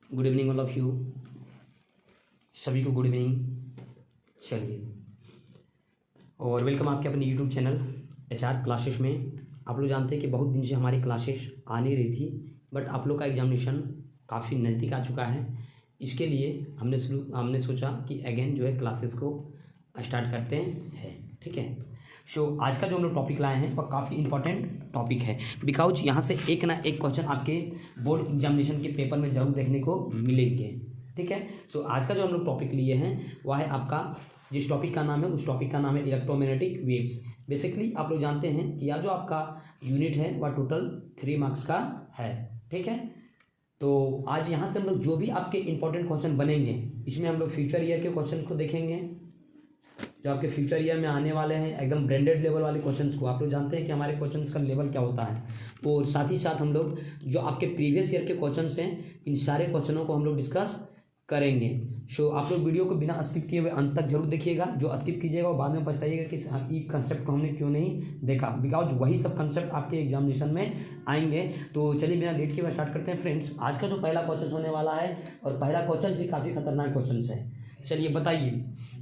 Good evening all of you, सभी को good evening. चलिए और वेलकम आपके अपने यूट्यूब चैनल HR क्लासेस में। आप लोग जानते हैं कि बहुत दिन से हमारी क्लासेस आ नहीं रही थी, बट आप लोग का एग्जामिनेशन काफ़ी नज़दीक आ चुका है। इसके लिए हमने सोचा कि अगेन जो है क्लासेस को स्टार्ट करते हैं। ठीक है, आज का जो हम लोग टॉपिक लाए हैं वह काफ़ी इंपॉर्टेंट टॉपिक है, बिकॉज यहाँ से एक ना एक क्वेश्चन आपके बोर्ड एग्जामिनेशन के पेपर में जरूर देखने को मिलेंगे। ठीक है, आज का जो हम लोग टॉपिक लिए हैं वह है आपका, जिस टॉपिक का नाम है उस टॉपिक का नाम है इलेक्ट्रोमैग्नेटिक वेव्स। बेसिकली आप लोग जानते हैं कि यह जो आपका यूनिट है वह टोटल 3 मार्क्स का है। ठीक है, तो आज यहाँ से हम लोग जो भी आपके इंपॉर्टेंट क्वेश्चन बनेंगे, इसमें हम लोग फ्यूचर ईयर के क्वेश्चन को देखेंगे, जो आपके फ्यूचर ईयर में आने वाले हैं एकदम ब्रांडेड लेवल वाले क्वेश्चंस को। आप लोग जानते हैं कि हमारे क्वेश्चंस का लेवल क्या होता है, और साथ ही साथ हम लोग जो आपके प्रीवियस ईयर के क्वेश्चंस हैं इन सारे क्वेश्चनों को हम लोग डिस्कस करेंगे। आप लोग वीडियो को बिना स्किप किए हुए अंत तक जरूर देखिएगा। जो स्किप कीजिएगा वो बाद में पछताइएगा कि ये कंसेप्ट को हमने क्यों नहीं देखा, बिकॉज वही सब कंसेप्ट आपके एग्जामिनेशन में आएंगे। तो चलिए बिना लेट किए स्टार्ट करते हैं फ्रेंड्स। आज का जो पहला क्वेश्चन होने वाला है, और पहला क्वेश्चन से काफ़ी खतरनाक क्वेश्चन है। चलिए बताइए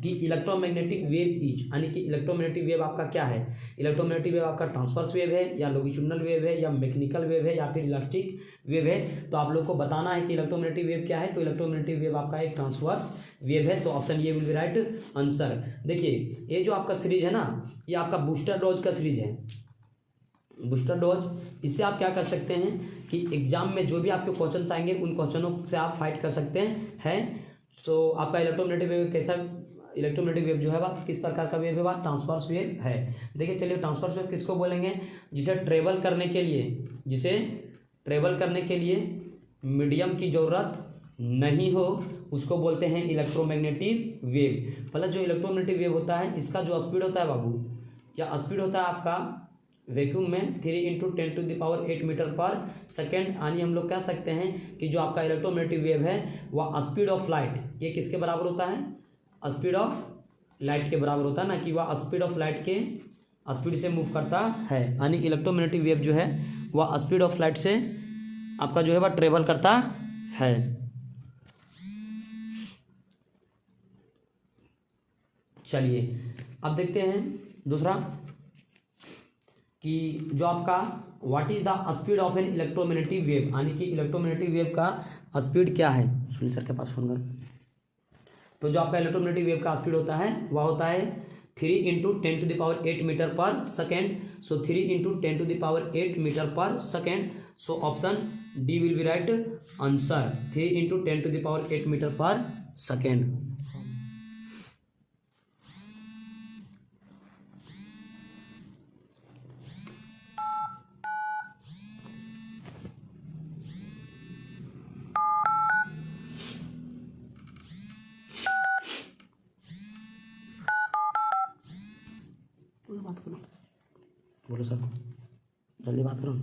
कि इलेक्ट्रोमैग्नेटिक वेव इज, यानी कि इलेक्ट्रोमैग्नेटिक वेव आपका क्या है। इलेक्ट्रोमैग्नेटिक वेव आपका ट्रांसवर्स वेव है, या लॉन्गिट्यूडिनल वेव है, या मैकेनिकल वेव है, या फिर इलास्टिक वेव है। तो आप लोग को बताना है कि इलेक्ट्रोमैग्नेटिक वेव क्या है। तो इलेक्ट्रोमैग्नेटिक वेव आपका एक ट्रांसवर्स वेव है। सो ऑप्शन ये विल बी राइट आंसर। देखिए ये जो आपका सीरीज है ना, ये आपका बूस्टर डोज का सीरीज है। बूस्टर डोज, इससे आप क्या कर सकते हैं कि एग्जाम में जो भी आपके क्वेश्चन आएंगे उन क्वेश्चनों से आप फाइट कर सकते हैं। सो आपका इलेक्ट्रोमैग्नेटिक वेव कैसा, इलेक्ट्रोमैग्नेटिक वेव जो है वह किस प्रकार का वेव है, वह ट्रांसवर्स वेव है। देखिए चलिए, ट्रांसवर्स वेव किसको बोलेंगे, जिसे ट्रेवल करने के लिए मीडियम की ज़रूरत नहीं हो, उसको बोलते हैं इलेक्ट्रोमैग्नेटिक वेव। मतलब जो इलेक्ट्रोमैग्नेटिक वेव होता है इसका जो स्पीड होता है बाबू, क्या स्पीड होता है आपका वैक्यूम में 3 × 10⁸ मीटर पर सेकेंड। यानी हम लोग कह सकते हैं कि जो आपका इलेक्ट्रोमैग्नेटिक वेव है वह स्पीड ऑफ लाइट, ये किसके बराबर होता है, स्पीड ऑफ लाइट के बराबर होता है ना, कि वह स्पीड ऑफ लाइट के स्पीड से मूव करता है। यानी इलेक्ट्रोमैग्नेटिक वेव जो है वह स्पीड ऑफ लाइट से आपका जो है वह ट्रेवल करता है। चलिए अब देखते हैं दूसरा, कि जो आपका what is the speed of an electromagnetic wave, यानी कि इलेक्ट्रोमैग्नेटिक वेव का स्पीड क्या है। सुनील सर के पास फोन कर। तो जो आपका इलेक्ट्रोमैग्नेटिक वेव का स्पीड होता है वह होता है 3 × 10⁸ मीटर पर सेकेंड। सो 3 × 10⁸ मीटर पर second. So option D will be right answer, 3 × 10⁸ metre पर सेकेंड। बात करो, बोलो सर, जल्दी बात करो,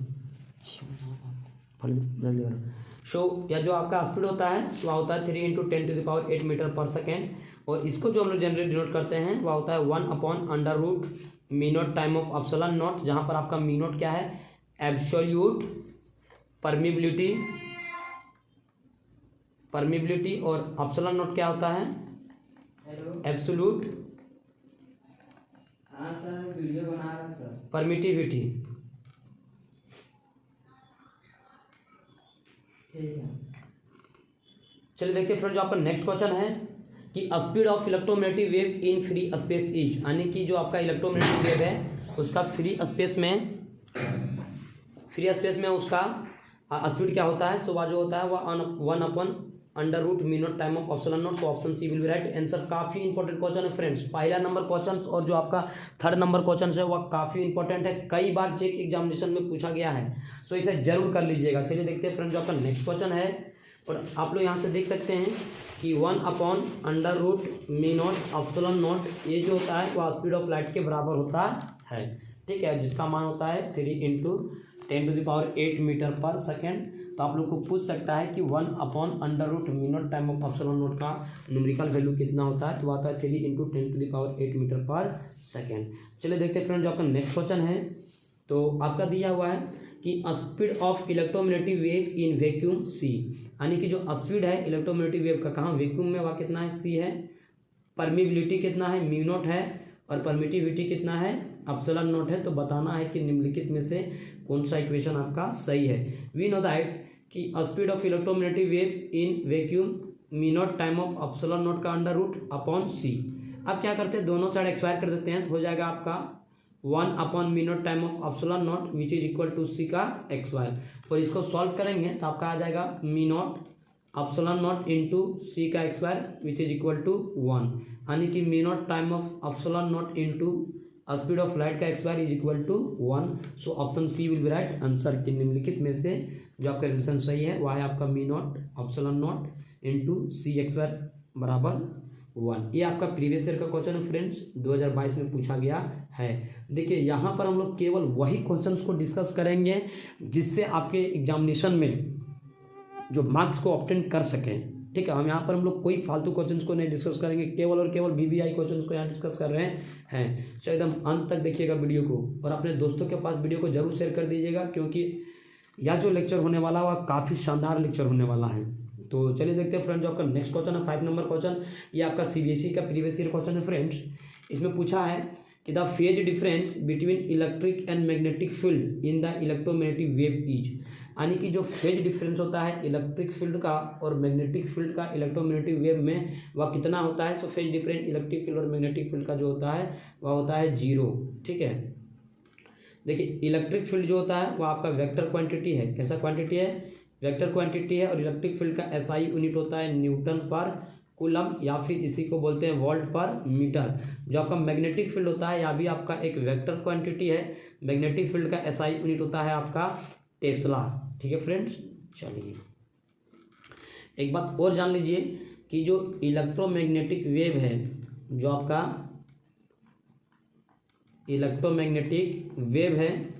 जल्दी करो। या जो आपका स्पीड होता है वह होता है 3 × 10⁸ मीटर पर सेकेंड, और इसको जो हम लोग जनरली डिनोट करते हैं वह होता है 1/√μ0 टाइम ऑफ एप्सिलॉन नॉट, जहाँ पर आपका μ नॉट क्या है, एब्सोल्यूट परमिबिलिटी, और एप्सिलॉन नॉट क्या होता है, एब्सोल्यूट वीडियो बना रहा सर, परमिटिविटी। ठीक है, चलिए देखते हैं फ्रेंड, जो आपका नेक्स्ट क्वेश्चन है कि speed of electromagnetic wave in free space is, यानी कि जो आपका इलेक्ट्रोमैग्नेटिक वेव है उसका फ्री स्पेस में उसका स्पीड क्या होता है। सो वह जो होता है वह 1/√μ0 time of epsilon naught. So option C will be right answer. काफी इंपॉर्टेंट क्वेश्चन है फ्रेंड्स, पहला नंबर क्वेश्चन, और जो आपका 3rd नंबर क्वेश्चन है वह काफी इंपॉर्टेंट है, कई बार चेक एग्जामिनेशन में पूछा गया है। सो इसे जरूर कर लीजिएगा। चलिए देखते हैं फ्रेंड्स, जो आपका नेक्स्ट क्वेश्चन है, और आप लोग यहाँ से देख सकते हैं कि 1/√μ0 एप्सिलॉन नॉट, ये जो होता है वह स्पीड ऑफ लाइट के बराबर होता है। ठीक है, जिसका मान होता है 3 × 10⁸ मीटर पर सेकेंड। तो आप लोग को पूछ सकता है कि 1/√μ0 टाइम ऑफ एप्सिलॉन नॉट का न्यूमेरिकल वैल्यू कितना होता है। तो आता है 3 × 10⁸ मीटर पर सेकेंड। चलिए देखते हैं फ्रेंड, जो आपका नेक्स्ट क्वेश्चन है तो आपका दिया हुआ है कि speed of electromagnetic wave in vacuum C, यानी कि जो स्पीड है इलेक्ट्रोमैग्नेटिक वेव का कहाँ वैक्यूम में वह कितना है सी है, परमिबिलिटी कितना है म्यू नॉट है, और परमिटिविटी कितना है एप्सिलॉन नॉट है। तो बताना है कि निम्नलिखित में से कौन सा इक्वेशन आपका सही है। वी नो दैट कि speed of electromagnetic wave in vacuum mu naught time of epsilon not का अंडर रूट अपॉन सी। अब क्या करते हैं दोनों साइड एक्सपायर कर देते हैं, तो हो जाएगा आपका 1 upon mu naught time of epsilon naught which is equal to C का एक्स वाई। और इसको सॉल्व करेंगे तो आपका आ जाएगा mu not epsilon not into C का X Y which is equal to 1, यानी कि mu naught time of epsilon not into speed of light का X Y is equal to 1। So option C will be right answer. कि निम्नलिखित में से जो आपका रिलेशन सही है वह है आपका mu not epsilon not into C x y बराबर 1। ये आपका प्रीवियस ईयर का क्वेश्चन है फ्रेंड्स, 2022 में पूछा गया है। देखिए यहाँ पर हम लोग केवल वही क्वेश्चंस को डिस्कस करेंगे जिससे आपके एग्जामिनेशन में जो मार्क्स को ऑब्टेन कर सकें। ठीक है, हम यहाँ पर हम लोग कोई फालतू क्वेश्चंस को नहीं डिस्कस करेंगे, केवल और केवल बीबीआई क्वेश्चंस को यहाँ डिस्कस कर रहे हैं। तो एकदम अंत तक देखिएगा वीडियो को, और अपने दोस्तों के पास वीडियो को जरूर शेयर कर दीजिएगा, क्योंकि यह जो लेक्चर होने वाला वह काफ़ी शानदार लेक्चर होने वाला है। तो चलिए देखते हैं फ्रेंड्स, जो आपका नेक्स्ट क्वेश्चन है 5 नंबर क्वेश्चन, ये आपका सीबीएसई का प्रीवियस ईयर क्वेश्चन है फ्रेंड्स। इसमें पूछा है कि the phase difference between electric and magnetic field in the electromagnetic wave is, यानी कि जो फेज डिफरेंस होता है इलेक्ट्रिक फील्ड का और मैग्नेटिक फील्ड का इलेक्ट्रोमैग्नेटिक वेव में वह कितना होता है। So phase difference electric field और मैग्नेटिक फील्ड का जो होता है वह होता है 0। ठीक है, देखिए इलेक्ट्रिक फील्ड जो होता है वह आपका वेक्टर क्वांटिटी है। कैसा क्वांटिटी है, वेक्टर क्वांटिटी है। और इलेक्ट्रिक फील्ड का एसआई यूनिट होता है न्यूटन पर कूलम, या फिर इसी को बोलते हैं वोल्ट पर मीटर। जो आपका मैग्नेटिक फील्ड होता है यह भी आपका एक वेक्टर क्वांटिटी है। मैग्नेटिक फील्ड का एसआई यूनिट होता है आपका टेस्ला। ठीक है फ्रेंड्स, चलिए एक बात और जान लीजिए कि जो इलेक्ट्रोमैग्नेटिक वेव है, जो आपका इलेक्ट्रोमैग्नेटिक वेव है,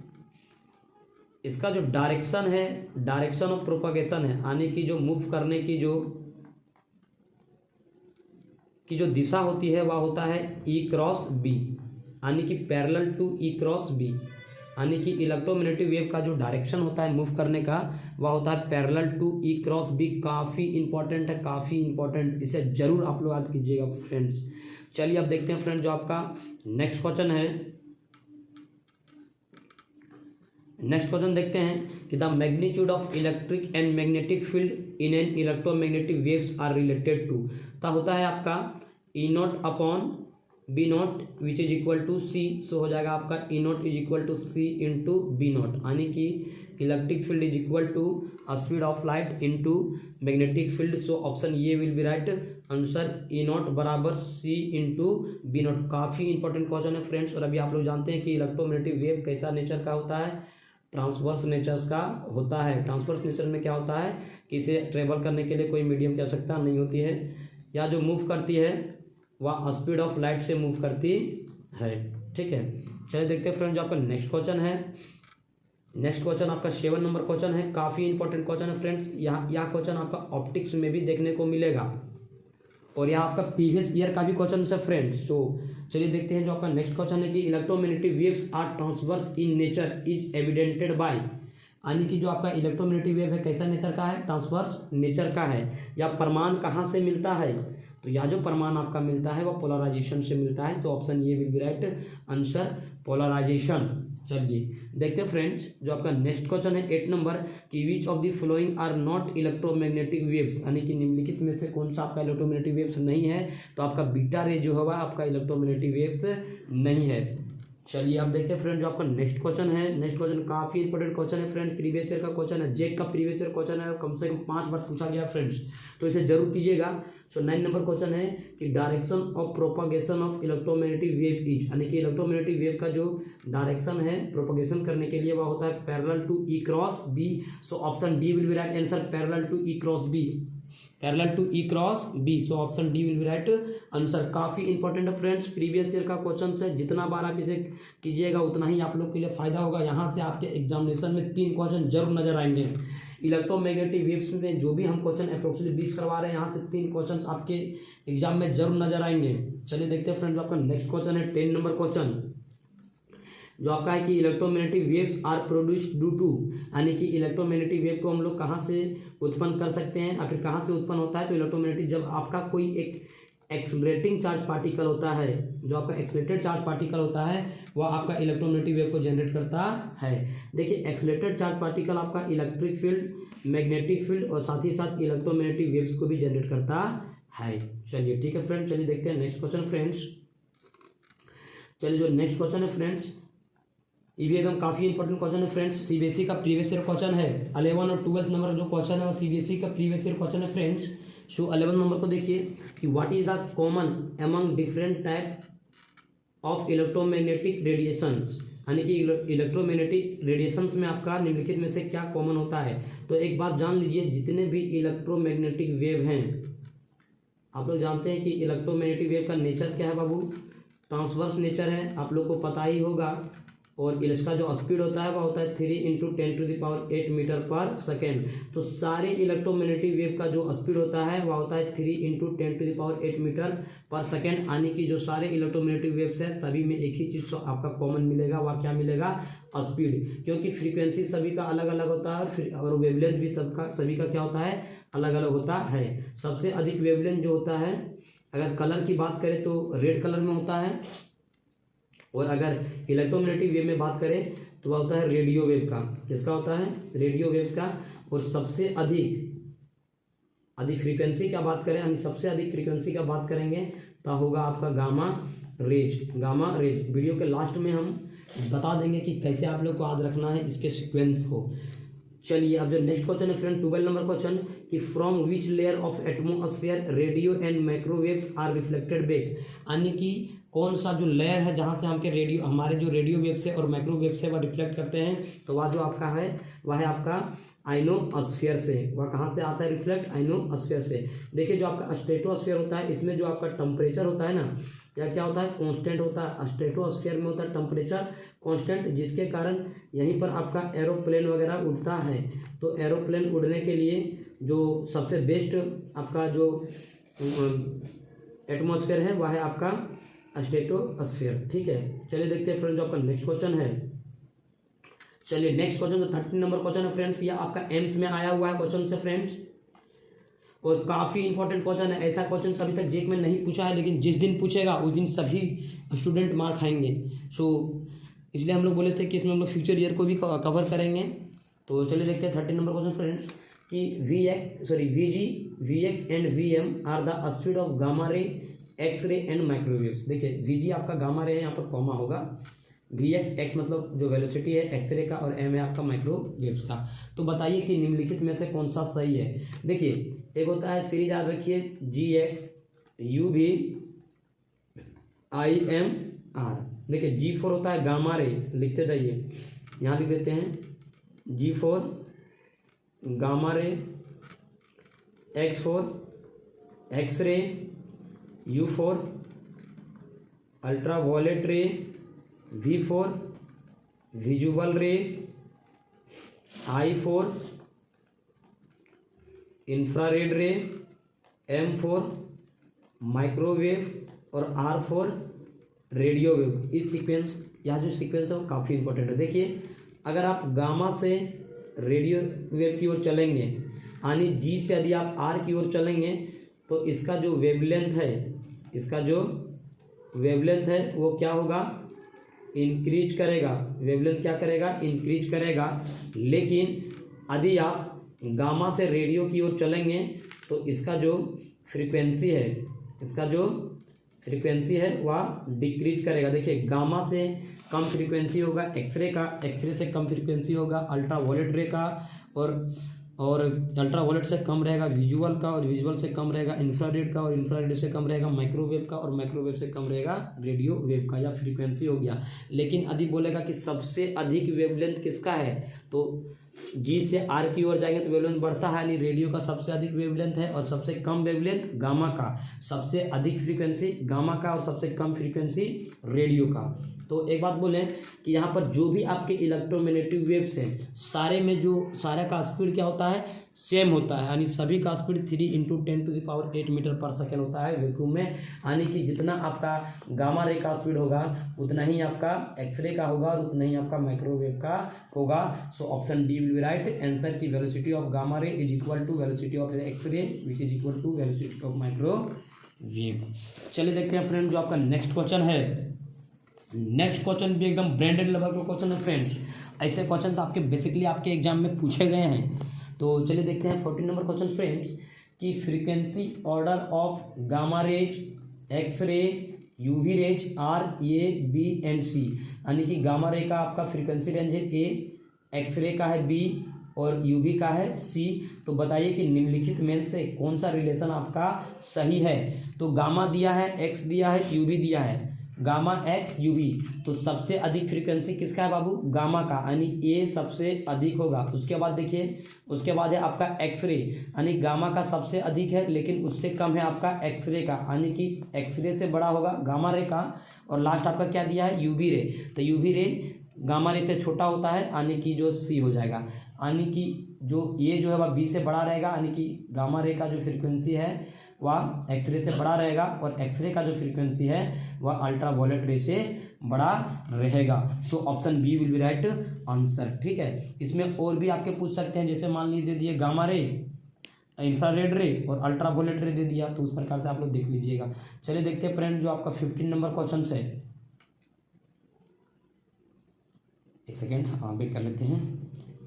इसका जो डायरेक्शन है, डायरेक्शन ऑफ प्रोपगेशन है, यानी कि जो मूव करने की जो दिशा होती है वह होता है ई क्रॉस बी, यानी कि parallel to E cross B. यानी कि इलेक्ट्रोमैग्नेटिक वेव का जो डायरेक्शन होता है मूव करने का वह होता है parallel to E cross B. काफ़ी इंपॉर्टेंट है, काफ़ी इंपॉर्टेंट, इसे जरूर आप लोग याद कीजिएगा फ्रेंड्स। चलिए अब देखते हैं फ्रेंड्स, जो आपका नेक्स्ट क्वेश्चन है, नेक्स्ट क्वेश्चन देखते हैं कि the magnitude of electric and magnetic field in an electromagnetic waves are related to. तो होता है आपका E naught upon B naught which is equal to C. So हो जाएगा आपका E naught is equal to C into B naught, यानी कि electric field is equal to speed of light into magnetic field. So option ये will be right answer, E not बराबर C into B not. काफ़ी important question है friends. और अभी आप लोग जानते हैं कि इलेक्ट्रोमैग्नेटिक वेव कैसा नेचर का होता है, ट्रांसवर्स नेचर्स का होता है। ट्रांसवर्स नेचर में क्या होता है कि इसे ट्रेवल करने के लिए कोई मीडियम की आवश्यकता नहीं होती है, या जो मूव करती है वह स्पीड ऑफ लाइट से मूव करती है। ठीक है, चलिए देखते हैं फ्रेंड, जो आपका नेक्स्ट क्वेश्चन है, नेक्स्ट क्वेश्चन आपका 7 नंबर क्वेश्चन है। काफ़ी इंपॉर्टेंट क्वेश्चन है फ्रेंड्स। यह क्वेश्चन आपका ऑप्टिक्स में भी देखने को मिलेगा, और यह आपका प्रीवियस ईयर का भी क्वेश्चन है फ्रेंड्स। सो चलिए देखते हैं, जो आपका नेक्स्ट क्वेश्चन है कि electromagnetic waves are transverse in nature is evidented by, यानी कि जो आपका इलेक्ट्रोमैग्नेटिक वेव है कैसा नेचर का है, ट्रांसवर्स नेचर का है। या प्रमाण कहाँ से मिलता है, तो यह जो प्रमाण आपका मिलता है वह पोलराइजेशन से मिलता है। तो ऑप्शन ये will be right answer, polarisation. चलिए देखते हैं फ्रेंड्स, जो आपका नेक्स्ट क्वेश्चन है 8 नंबर कि which of the following are not electromagnetic waves, यानी कि निम्नलिखित में से कौन सा आपका इलेक्ट्रोमैग्नेटिक वेव्स नहीं है। तो आपका बीटा रे जो होगा आपका इलेक्ट्रोमैग्नेटिक वेव्स नहीं है। चलिए अब देखते हैं फ्रेंड, जो आपका नेक्स्ट क्वेश्चन है, नेक्स्ट क्वेश्चन काफी इंपॉर्टेंट क्वेश्चन है फ्रेंड, प्रीवियस ईयर का क्वेश्चन है, जेक का प्रीवियस ईयर क्वेश्चन है, कम से कम 5 बार पूछा गया फ्रेंड्स, तो इसे जरूर कीजिएगा। सो 9 नंबर क्वेश्चन है कि direction of propagation of electromagnetic wave is, यानी कि इलेक्ट्रोमैग्नेटिक वेव का जो डायरेक्शन है प्रोपगेशन करने के लिए वह होता है parallel to E cross B. So option D will be right answer, parallel to E cross B, parallel to E cross B. So option D will be right answer. काफी important है friends, previous year का question है, जितना बार आप इसे कीजिएगा उतना ही आप लोग के लिए फायदा होगा। यहाँ से आपके एग्जामिनेशन में 3 क्वेश्चन जरूर नजर आएंगे। इलेक्ट्रोमैग्नेटिक वेव्स में जो भी हम क्वेश्चन अप्रोक्सीमेटली 20 करवा रहे हैं, यहाँ से 3 क्वेश्चन आपके एग्जाम में जरूर नजर आएंगे। चलिए देखते हैं फ्रेंड्स, आपका नेक्स्ट क्वेश्चन है 10 नंबर क्वेश्चन जो आपका है कि electromagnetic waves are produced due to, यानी कि इलेक्ट्रोमैग्नेटिक वेव को हम लोग कहाँ से उत्पन्न कर सकते हैं या फिर कहाँ से उत्पन्न होता है। तो इलेक्ट्रोमैग्नेटिक, जब आपका कोई एक एक्सलरेटिंग चार्ज पार्टिकल होता है, जो आपका एक्सलेटेड चार्ज पार्टिकल होता है, वह आपका इलेक्ट्रोमैग्नेटिक वेव को जनरेट करता है। देखिए एक्सलेटेड चार्ज पार्टिकल आपका इलेक्ट्रिक फील्ड, मैग्नेटिक फील्ड और साथ ही साथ इलेक्ट्रोमैग्नेटिक वेव्स को भी जनरेट करता है। चलिए ठीक है फ्रेंड्स, चलिए देखते हैं नेक्स्ट क्वेश्चन फ्रेंड्स। चलिए जो नेक्स्ट क्वेश्चन है फ्रेंड्स, ये भी एकदम काफ़ी इंपॉर्टेंट क्वेश्चन है फ्रेंड्स। सीबीएसई का प्रीवियस ईयर क्वेश्चन है। 11 और 12 नंबर जो क्वेश्चन है वो सीबीएसई का प्रीवियस ईयर क्वेश्चन है फ्रेंड्स। सो 11 नंबर को देखिए कि what is the common among different type of electromagnetic radiations, यानी कि इलेक्ट्रोमैग्नेटिक रेडिएशंस में आपका निम्नलिखित में से क्या कॉमन होता है। तो एक बात जान लीजिए, जितने भी इलेक्ट्रोमैग्नेटिक वेव हैं, आप लोग जानते हैं कि इलेक्ट्रोमैग्नेटिक वेव का नेचर क्या है बाबू, ट्रांसवर्स नेचर है, आप लोग को पता ही होगा। और इसका जो स्पीड होता है वह होता है 3 × 10⁸ मीटर पर सेकेंड। तो सारे इलेक्ट्रोमैग्नेटिक वेव का जो स्पीड होता है वह होता है 3 × 10⁸ मीटर पर सेकेंड, यानी कि जो सारे इलेक्ट्रोमैग्नेटिक वेव्स है सभी में एक ही चीज़ आपका कॉमन मिलेगा, वह क्या मिलेगा, स्पीड। क्योंकि फ्रीक्वेंसी सभी का अलग अलग होता है और वेवलेंथ भी सभी का क्या होता है, अलग अलग होता है। सबसे अधिक वेवलेंथ जो होता है, अगर कलर की बात करें तो रेड कलर में होता है, और अगर इलेक्ट्रोमैग्नेटिक वेव में बात करें तो वह होता है रेडियो वेव का। किसका होता है, रेडियो वेव्स का। और सबसे अधिक फ्रीक्वेंसी का बात करें, यानी सबसे अधिक फ्रीक्वेंसी का बात करेंगे तो होगा आपका गामा रेज। वीडियो के लास्ट में हम बता देंगे कि कैसे आप लोग को याद रखना है इसके सीक्वेंस को। चलिए अब जो नेक्स्ट क्वेश्चन है फ्रेंड, 12 नंबर क्वेश्चन कि from which layer of atmosphere radio and microwaves are reflected back, यानी कि कौन सा जो लेयर है जहाँ से हमारे जो रेडियो वेव्स है और माइक्रोवेव्स है वह रिफ्लेक्ट करते हैं। तो वह जो आपका है वह है आपका आइनोस्फीयर से। वह कहाँ से आता है रिफ्लेक्ट, आइनोस्फीयर से। देखिए जो आपका स्ट्रेटोस्फीयर होता है, इसमें जो आपका टेम्परेचर होता है ना, या क्या होता है, कांस्टेंट होता है। स्ट्रेटोस्फीयर में होता है टेम्परेचर कांस्टेंट, जिसके कारण यहीं पर आपका एरोप्लेन वगैरह उड़ता है। तो एरोप्लेन उड़ने के लिए जो सबसे बेस्ट आपका जो एटमॉस्फेयर है वह है आपका स्ट्रेटोस्फीयर। ठीक है, चलिए देखते हैं फ्रेंड्स जो आपका नेक्स्ट क्वेश्चन है। चलिए नेक्स्ट क्वेश्चन जो 13 नंबर क्वेश्चन है फ्रेंड्स, ये आपका एम्स में आया हुआ है क्वेश्चन से फ्रेंड्स, और काफ़ी इंपॉर्टेंट क्वेश्चन है। ऐसा क्वेश्चन सभी तक जेक में नहीं पूछा है, लेकिन जिस दिन पूछेगा उस दिन सभी स्टूडेंट मार खाएंगे। सो इसलिए हम लोग बोले थे कि इसमें हम लोग फ्यूचर ईयर को भी कवर करेंगे। तो चलिए देखते हैं 13 नंबर क्वेश्चन फ्रेंड्स कि VG and VM are the speed of gamma ray, X ray and microwaves. देखिए VG आपका गामा रे है, यहाँ पर कॉमा होगा, x मतलब जो वेलोसिटी है एक्सरे का, और m है आपका माइक्रोवेव्स का। तो बताइए कि निम्नलिखित में से कौन सा सही है। देखिए एक होता है सीरीज याद रखिए Gx UV IMR। देखिए G4 होता है गामा रे, लिखते जाइए, यहाँ लिख देते हैं G4 gamma ray, X4 x ray, U4 ultraviolet रे, V4 विजुअल रे, I4 इंफ्रारेड रे, M4 माइक्रोवेव और R4 रेडियो वेव। इस सीक्वेंस, यह जो सीक्वेंस है वो काफ़ी इंपॉर्टेंट है। देखिए अगर आप गामा से रेडियो वेव की ओर चलेंगे, यानी G से यदि आप R की ओर चलेंगे, तो इसका जो वेवलेंथ है वो क्या होगा, इंक्रीज करेगा। वेवलेंथ क्या करेगा, इंक्रीज करेगा। लेकिन यदि आप गामा से रेडियो की ओर चलेंगे तो इसका जो फ्रीक्वेंसी है वह डिक्रीज करेगा। देखिए गामा से कम फ्रीक्वेंसी होगा एक्सरे का, एक्सरे से कम फ्रीक्वेंसी होगा अल्ट्रावायलेट रे का, और अल्ट्रावायलेट से कम रहेगा विजुअल का, और विजुअल से कम रहेगा इंफ्रारेड का, और इंफ्रारेड से कम रहेगा माइक्रोवेव का, और माइक्रोवेव से कम रहेगा रेडियो वेव का। या फ्रीक्वेंसी हो गया। लेकिन यदि बोलेगा कि सबसे अधिक वेवलेंथ किसका है, तो G से R की ओर जाएंगे तो वेवलेंथ बढ़ता है, यानी रेडियो का सबसे अधिक वेवलेंथ है, और सबसे कम वेवलेंथ गामा का। सबसे अधिक फ्रीक्वेंसी गामा का और सबसे कम फ्रीक्वेंसी रेडियो का। तो एक बात बोलें कि यहाँ पर जो भी आपके इलेक्ट्रोमैग्नेटिक वेव्स हैं सारे में जो सारा का स्पीड क्या होता है, सेम होता है, यानी सभी का स्पीड 3 × 10⁸ मीटर पर सेकेंड होता है वैक्यूम में, यानी कि जितना आपका गामा रे का स्पीड होगा उतना ही आपका एक्सरे का होगा और उतना ही आपका माइक्रोवेव का होगा। So option D will be right answer की velocity of gamma ray is equal to velocity of X ray which is equal to velocity of microwave. चलिए देखते हैं फ्रेंड जो आपका नेक्स्ट क्वेश्चन है। नेक्स्ट क्वेश्चन भी एकदम ब्रांडेड लेवल का क्वेश्चन है फ्रेंड्स, ऐसे क्वेश्चंस आपके बेसिकली आपके एग्जाम में पूछे गए हैं। तो चलिए देखते हैं 14 नंबर क्वेश्चन फ्रेंड्स कि frequency order of gamma rays, X ray, UV rays are A B and C, यानी कि गामा रे का आपका फ्रीक्वेंसी रेंज है ए, एक्स रे का है बी और यूवी का है सी। तो बताइए कि निम्नलिखित में से कौन सा रिलेशन आपका सही है। तो गामा दिया है, एक्स दिया है, यूवी दिया है, गामा एक्स यूवी, तो सबसे अधिक फ्रीक्वेंसी किसका है बाबू, गामा का, यानी ए सबसे अधिक होगा। उसके बाद देखिए उसके बाद है आपका एक्सरे, यानी गामा का सबसे अधिक है लेकिन उससे कम है आपका एक्सरे का, यानी कि एक्सरे से बड़ा होगा गामा रे का। और लास्ट आपका क्या दिया है, यूवी रे, तो यूवी रे गामा रे से छोटा होता है, यानी कि जो सी हो जाएगा, यानी कि जो ये जो है वह बी से बड़ा रहेगा, यानी कि गामा रे का जो फ्रीक्वेंसी है वह एक्सरे से बड़ा रहेगा और एक्सरे का जो फ्रीक्वेंसी है वह अल्ट्रावायलेट रे से बड़ा रहेगा। So option B will be right answer. ठीक है, इसमें और भी आपके पूछ सकते हैं, जैसे मान लीजिए दे दिए गामा रे, इंफ्रारेड रे और अल्ट्रावायलेट रे दे दिया, तो उस प्रकार से आप लोग देख लीजिएगा। चलिए देखते हैं फ्रेंड जो आपका 15 नंबर क्वेश्चन है। एक सेकेंड वेट कर लेते हैं।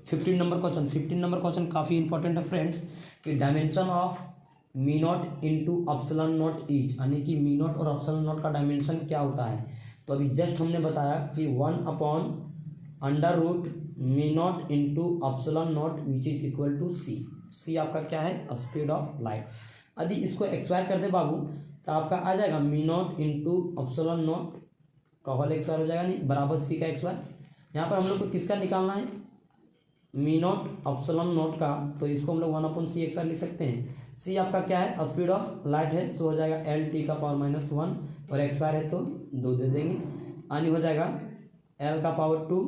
15 नंबर क्वेश्चन काफ़ी इंपॉर्टेंट है फ्रेंड्स कि dimension of mu naught into epsilon naught each, यानी कि मी नॉट और अपसलन नॉट का डायमेंशन क्या होता है। तो अभी जस्ट हमने बताया कि 1/√, mu naught into epsilon naught which is equal to C. C आपका क्या है, स्पीड ऑफ लाइट। यदि इसको एक्सपायर कर दे बाबू तो आपका आ जाएगा मी नॉट इंटू अपसलन नॉट का होल एक्सपायर हो जाएगा, नहीं बराबर सी का एक्सपायर। यहाँ पर हम लोग को किसका निकालना है, मी नॉट अपसलन नॉट का, तो इसको हम लोग 1/c एक्सपायर लिख सकते हैं। सी आपका क्या है, स्पीड ऑफ लाइट है, तो हो जाएगा L(T⁻⁻1) और एक्सपायर है तो 2 दे देंगे, यानी हो जाएगा L⁻2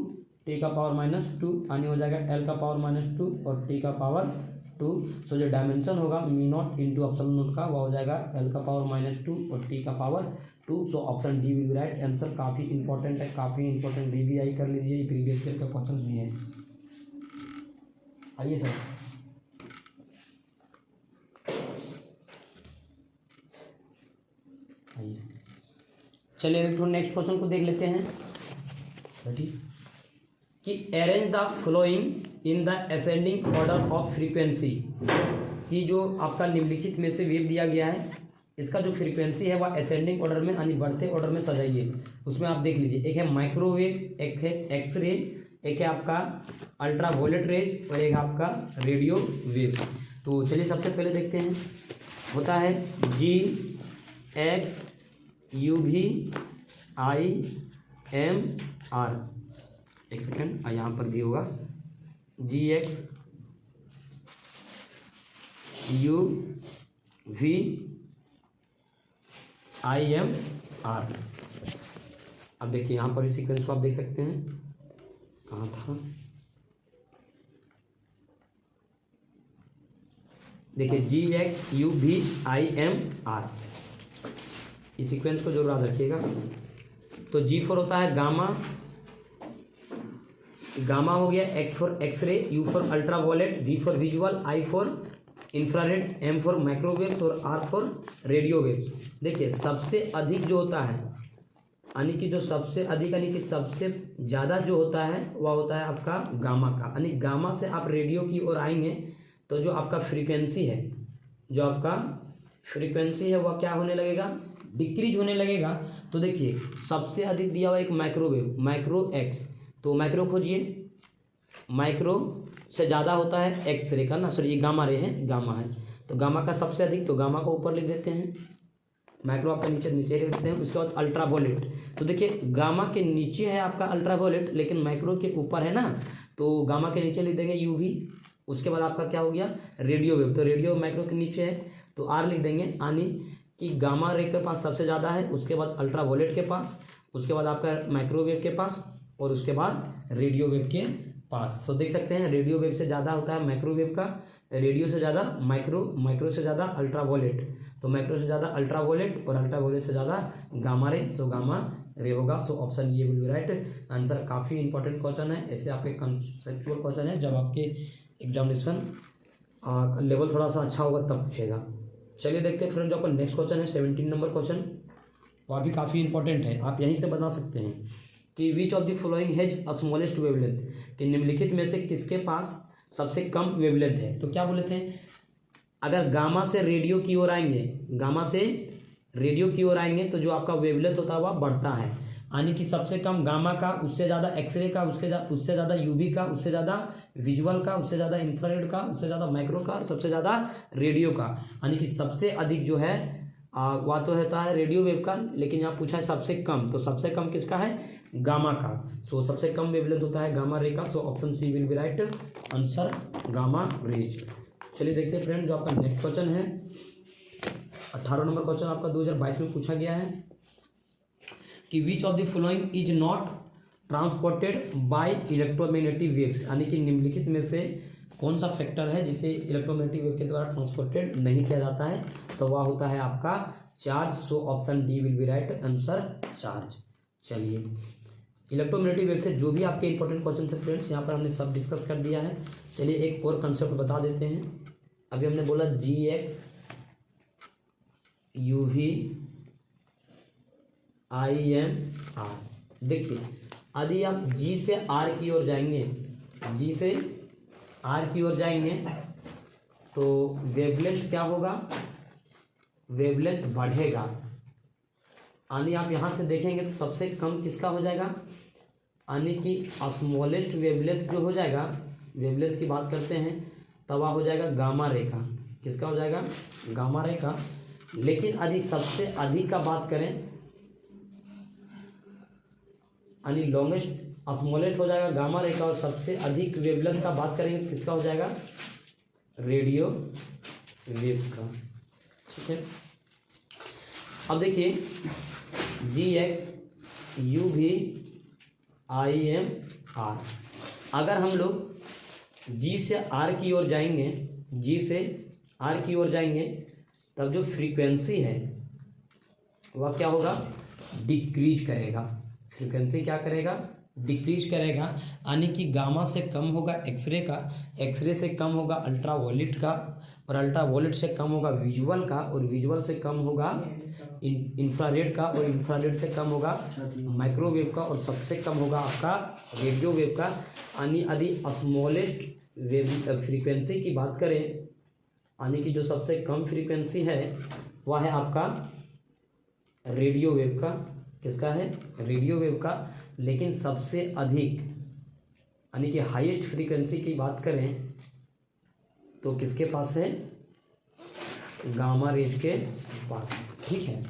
T⁻2, यानी हो जाएगा L⁻2 और T⁻2। सो जो डायमेंशन होगा मी नॉट इंटू अपसलन नॉट का वह हो जाएगा L⁻2 और T⁻2। So option D will be right answer. काफ़ी इंपॉर्टेंट है, काफ़ी इंपॉर्टेंट, रिवीआई कर लीजिए, प्रीवियस ईयर का क्वेश्चन भी है। आइए सर, चलिए एक नेक्स्ट क्वेश्चन को देख लेते हैं कि arrange the following in the ascending order of frequency. कि जो आपका निम्नलिखित में से वेव दिया गया है इसका जो फ्रीक्वेंसी है वह असेंडिंग ऑर्डर में यानी बढ़ते ऑर्डर में सजाइए। उसमें आप देख लीजिए, एक है माइक्रोवेव, एक है एक्सरे, एक है आपका अल्ट्रावायलेट रेज और एक आपका रेडियो वेव। तो चलिए सबसे पहले देखते हैं, होता है GX UV-IMR। एक सेकेंड, यहाँ पर भी होगा GX UV-IMR। अब देखिए यहाँ पर इस सीक्वेंस को आप देख सकते हैं, कहाँ था, देखिए GX UV-IMR, इस सीक्वेंस को जरूर याद रखिएगा। तो G4 होता है गामा, गामा हो गया, X for X ray, U for ultraviolet, V for visual, I for infrared, M for microwaves और R फॉर रेडियो वेव्स। देखिए सबसे अधिक जो होता है यानी कि जो सबसे अधिक यानी कि सबसे ज़्यादा जो होता है वह होता है आपका गामा का, यानी गामा से आप रेडियो की ओर आएंगे तो जो आपका फ्रीक्वेंसी है, जो आपका फ्रीक्वेंसी है वह क्या होने लगेगा, डिक्रीज होने लगेगा। तो देखिए सबसे अधिक दिया हुआ एक माइक्रोवेव, माइक्रो एक्स, तो माइक्रो खोजिए, माइक्रो से ज़्यादा होता है एक्सरे का ना, सॉरी ये गामा रे है, गामा है, तो गामा का सबसे अधिक, तो गामा को ऊपर लिख देते हैं, माइक्रो आपका नीचे नीचे लिख देते हैं। उसके बाद अल्ट्रावायलेट, तो देखिए गामा के नीचे है आपका अल्ट्रावायलेट लेकिन माइक्रो के ऊपर है ना, तो गामा के नीचे लिख देंगे यूवी। उसके बाद आपका क्या हो गया, रेडियो वेव, तो रेडियो माइक्रो के नीचे है तो आर लिख देंगे, यानी कि गामा रे के पास सबसे ज़्यादा है, उसके बाद अल्ट्रावायलेट के पास, उसके बाद आपका माइक्रोवेव के पास, और उसके बाद रेडियो वेव के पास। तो देख सकते हैं रेडियो वेव से ज़्यादा होता है माइक्रोवेव का, रेडियो से ज़्यादा माइक्रो, माइक्रो से ज़्यादा अल्ट्रावायलेट, तो माइक्रो से ज़्यादा अल्ट्रावायलेट और अल्ट्रावायलेट से ज़्यादा gamma ray, so gamma ray होगा। सो ऑप्शन ये विल बी राइट आंसर। काफ़ी इंपॉर्टेंट क्वेश्चन है, ऐसे आपके कंसेप्चुअल क्वेश्चन है, जब आपके एग्जामिनेशन लेवल थोड़ा सा अच्छा होगा तब पूछेगा। चलिए देखते हैं फ्रेंड, जो आपका नेक्स्ट क्वेश्चन है 17 नंबर क्वेश्चन, वह भी काफ़ी इंपॉर्टेंट है, आप यहीं से बता सकते हैं कि which of the following has a smallest wavelength, कि निम्नलिखित में से किसके पास सबसे कम वेवलेंथ है। तो क्या बोले थे, अगर गामा से रेडियो की ओर आएंगे, गामा से रेडियो की ओर आएंगे तो जो आपका वेवलेंथ होता है वह बढ़ता है, यानी कि सबसे कम गामा का, उससे ज़्यादा एक्सरे का, उससे ज़्यादा यूवी का, उससे ज़्यादा विजुअल का, उससे ज़्यादा इंफ्रारेड का, उससे ज़्यादा माइक्रो का, और सबसे ज़्यादा रेडियो का, यानी कि सबसे अधिक जो है वह तो होता है रेडियो वेव का, लेकिन यहाँ पूछा है सबसे कम, तो सबसे कम किसका है, गामा का। सो सबसे कम वेवलेंथ होता है गामा रे का। So option C will be right answer, gamma rays. चलिए देखते हैं फ्रेंड, जो आपका नेक्स्ट क्वेश्चन है 18 नंबर क्वेश्चन आपका 2022 में पूछा गया है कि which of the following is not transported by electromagnetic waves, यानी कि निम्नलिखित में से कौन सा फैक्टर है जिसे इलेक्ट्रोमैग्नेटिक वेव के द्वारा ट्रांसपोर्टेड नहीं किया जाता है, तो वह होता है आपका charge. So option D will be right answer, charge. चलिए इलेक्ट्रोमैग्नेटिक वेव से जो भी आपके इंपॉर्टेंट क्वेश्चन थे फ्रेंड्स, यहाँ पर हमने सब डिस्कस कर दिया है। चलिए एक और कंसेप्ट बता देते हैं। अभी हमने बोला GX UV IMR। देखिए यदि आप G से R की ओर जाएंगे, G से R की ओर जाएंगे तो वेवलेंथ क्या होगा, वेवलेंथ बढ़ेगा, यानी आप यहाँ से देखेंगे तो सबसे कम किसका हो जाएगा, यानी कि स्मॉलेस्ट वेवलेंथ जो हो जाएगा, वेवलेंथ की बात करते हैं तब हो जाएगा गामा रे का। किसका हो जाएगा, गामा रे का। लेकिन यदि सबसे अधिक का बात करें, यानी लॉन्गेस्ट स्मॉलेस्ट हो जाएगा गामा रे का, और सबसे अधिक वेवलेंथ का बात करेंगे किसका हो जाएगा, रेडियो वेव्स का। ठीक है, अब देखिए GX UV IMR, अगर हम लोग G से R की ओर जाएंगे, G से R की ओर जाएंगे तब जो फ्रीक्वेंसी है वह क्या होगा, डिक्रीज करेगा। फ्रीक्वेंसी क्या करेगा, डिक्रीज करेगा, यानी कि गामा से कम होगा एक्सरे का, एक्सरे से कम होगा अल्ट्रावायलेट का, और अल्ट्रावायलेट से कम होगा विजुअल का, और विजुअल से कम होगा इंफ्रारेड का, और इंफ्रारेड से कम होगा माइक्रोवेव का, और सबसे कम होगा आपका रेडियो वेव का। यानी यदि स्मॉलेस्ट वेव फ्रीक्वेंसी की बात करें, यानी कि जो सबसे कम फ्रीक्वेंसी है वह है आपका रेडियो वेव का। किसका है, रेडियो वेव का। लेकिन सबसे अधिक यानी कि हाईएस्ट फ्रीक्वेंसी की बात करें तो किसके पास है, गामा रेज के पास। ठीक है,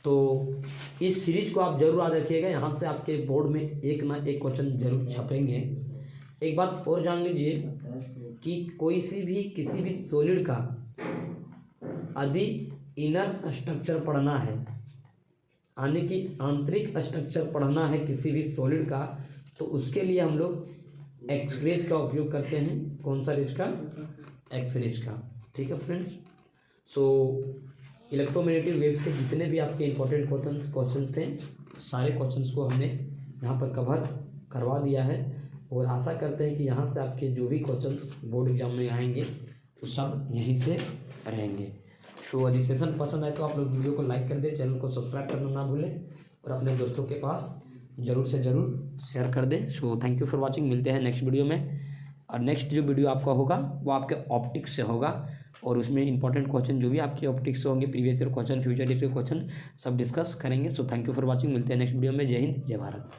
तो इस सीरीज को आप जरूर याद रखिएगा, यहाँ से आपके बोर्ड में एक ना एक क्वेश्चन जरूर छपेंगे। एक बात और जान लीजिए कि किसी भी सॉलिड का यदि इनर स्ट्रक्चर पढ़ना है, यानी कि आंतरिक स्ट्रक्चर पढ़ना है किसी भी सॉलिड का, तो उसके लिए हम लोग एक्सरेज का उपयोग करते हैं। कौन सा रेज का, एक्सरेज का। ठीक है फ्रेंड्स, सो इलेक्ट्रोमैग्नेटिक वेव से जितने भी आपके इंपॉर्टेंट क्वेश्चंस थे, सारे क्वेश्चंस को हमने यहाँ पर कवर करवा दिया है, और आशा करते हैं कि यहाँ से आपके जो भी क्वेश्चंस बोर्ड एग्जाम में आएंगे वो सब यहीं से रहेंगे। सो यदि सेशन पसंद आए तो आप लोग वीडियो को लाइक कर दें, चैनल को सब्सक्राइब करना ना भूलें, और अपने दोस्तों के पास ज़रूर से ज़रूर शेयर कर दें। So thank you for watching, मिलते हैं नेक्स्ट वीडियो में। और नेक्स्ट जो वीडियो आपका होगा वो आपके ऑप्टिक्स से होगा, और उसमें इंपॉर्टेंट क्वेश्चन जो भी आपके ऑप्टिक्स से होंगे, previous year question, future year के क्वेश्चन सब डिस्कस करेंगे। So thank you for watching, मिलते हैं नेक्स्ट वीडियो में। जय हिंद, जय भारत।